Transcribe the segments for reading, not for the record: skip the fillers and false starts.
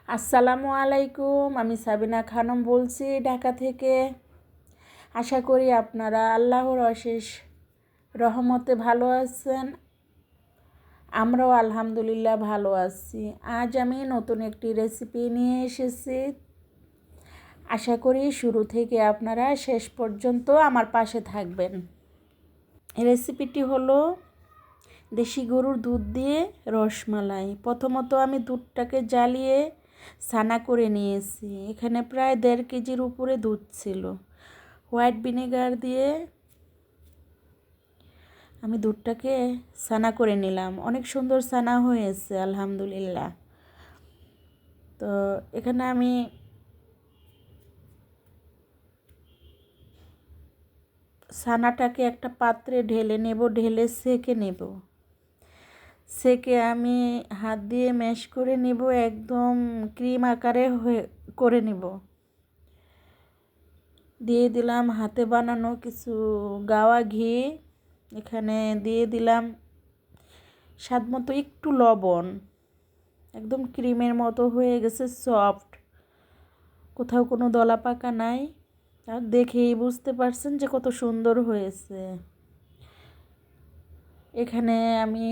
আসসালামু আলাইকুম। আমি সাবিনা খানম বলছি ঢাকা থেকে। আশা করি আপনারা আল্লাহর অশেষ রহমতে ভালো আছেন। আমরাও আলহামদুলিল্লাহ ভালো আছি। আজ আমি নতুন একটি রেসিপি নিয়ে এসেছি। আশা করি শুরু থেকে আপনারা শেষ পর্যন্ত আমার পাশে থাকবেন। রেসিপিটি হলো দেশি গরুর দুধ দিয়ে রসমালাই। প্রথমত আমি দুধটাকে জ্বালিয়ে ছানা করে নিয়েছি। এখানে প্রায় 1.5 কেজির উপরে দুধ ছিল। হোয়াইট ভিনেগার দিয়ে আমি দুধটাকে ছানা করে নিলাম। অনেক সুন্দর ছানা হয়েছে আলহামদুলিল্লাহ। তো এখানে আমি ছানাটাকে একটা পাত্রে ঢেলে নেব, ঢেলে সেঁকে নেব। সেকে আমি হাত দিয়ে ম্যাশ করে নেব, একদম ক্রিম আকারে করে নেব। দিয়ে দিলাম হাতে বানানো কিছু গাওয়া ঘি। এখানে দিয়ে দিলাম স্বাদ মতো একটু লবণ। একদম ক্রিমের মতো হয়ে গেছে, সফট, কোথাও কোনো দলা পাকা নাই। আর দেখেই বুঝতে পারছেন যে কত সুন্দর হয়েছে। এখানে আমি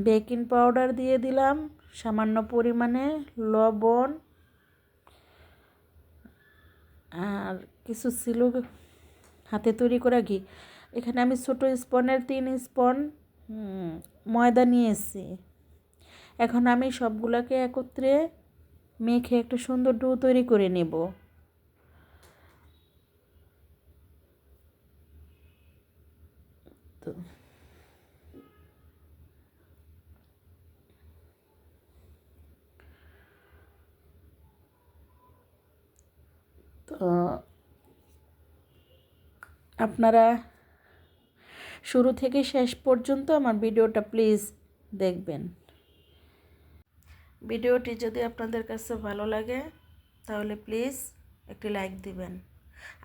বেকিং পাউডার দিয়ে দিলাম, সামান্য পরিমাণে লবণ, আর কিছু ছিল হাতে তৈরি করা ঘি। এখানে আমি ছোটো স্পনের 3 স্পন ময়দা নিয়েছি। এখন আমি সবগুলোকে একত্রে মেখে একটা সুন্দর ডো তৈরি করে নেব। তো তো আপনারা শুরু থেকে শেষ পর্যন্ত আমার ভিডিওটা প্লিজ দেখবেন। ভিডিওটি যদি আপনাদের কাছে ভালো লাগে তাহলে প্লিজ একটি লাইক দিবেন।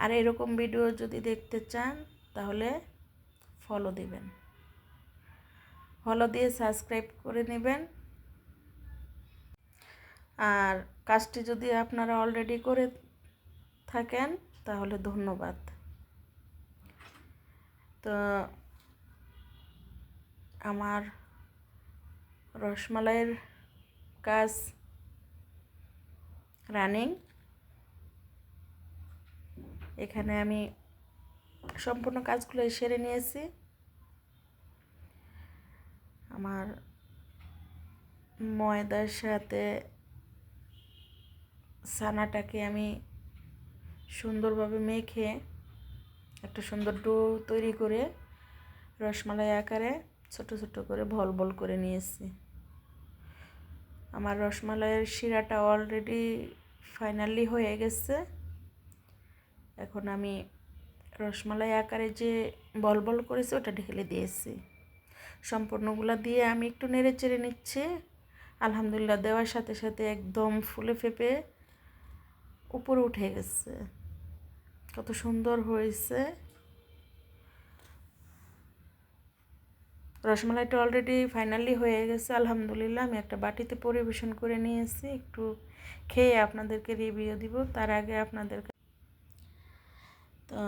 আর এরকম ভিডিও যদি দেখতে চান তাহলে ফলো দিবেন। ফলো দিয়ে সাবস্ক্রাইব করে নেবেন। আর কাজটি যদি আপনারা অলরেডি করে থাকেন তাহলে ধন্যবাদ। তো আমার রসমালাইয়ের কাজ রানিং। এখানে আমি সম্পূর্ণ কাজগুলো সেরে নিয়েছি। আমার ময়দার সাথে ছানাটাকে আমি সুন্দরভাবে মেখে একটা সুন্দর ডো তৈরি করে রসমালাই আকারে ছোট ছোট করে বল বল করে নিয়েছি। আমার রসমালাইয়ের শিরাটা অলরেডি ফাইনালি হয়ে গেছে। এখন আমি রসমালাই আকারে যে বল বল করেছি ওটা ঢেলে দিয়েছি। সম্পূর্ণগুলো দিয়ে আমি একটু নেড়ে চেড়ে নিচ্ছি। আলহামদুলিল্লাহ, দেওয়ার সাথে সাথে একদম ফুলে ফেপে উপরে উঠে গেছে। কত সুন্দর হয়েছে। রসমালাইটা অলরেডি ফাইনালি হয়ে গেছে আলহামদুলিল্লাহ। আমি একটা বাটিতে পরিবেশন করে নিয়েছি। একটু খেয়ে আপনাদেরকে রিভিউ দিব। তার আগে তো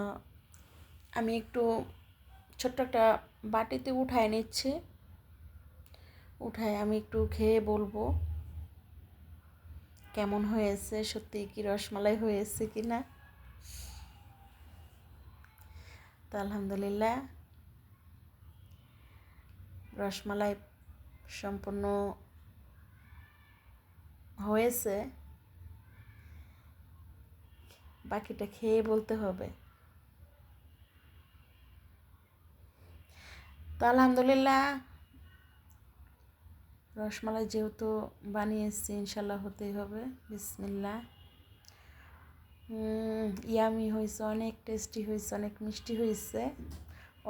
আমি একটু ছোট্ট একটা বাটিতে উঠায় নিচ্ছি। উঠায় আমি একটু খেয়ে বলবো কেমন হয়েছে, সত্যি কি রসমালাই হয়েছে কি না। তো আলহামদুলিল্লাহ, রসমালাই সম্পূর্ণ হয়েছে। বাকিটা খেয়ে বলতে হবে। তো আলহামদুলিল্লাহ, রসমালাই যেহেতু বানিয়েছি ইনশাল্লাহ হতেই হবে। বিসমিল্লাহ। ইয়ামি হয়েছে, অনেক টেস্টি হয়েছে, অনেক মিষ্টি হয়েছে,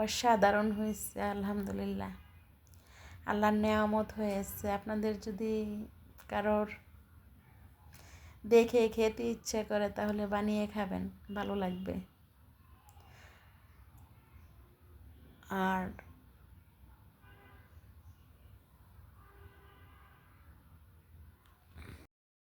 অসাধারণ হয়েছে আলহামদুলিল্লাহ। আল্লাহর নেয়ামত হয়েছে। আপনাদের যদি কারোর দেখে খেতে ইচ্ছে করে তাহলে বানিয়ে খাবেন, ভালো লাগবে। আর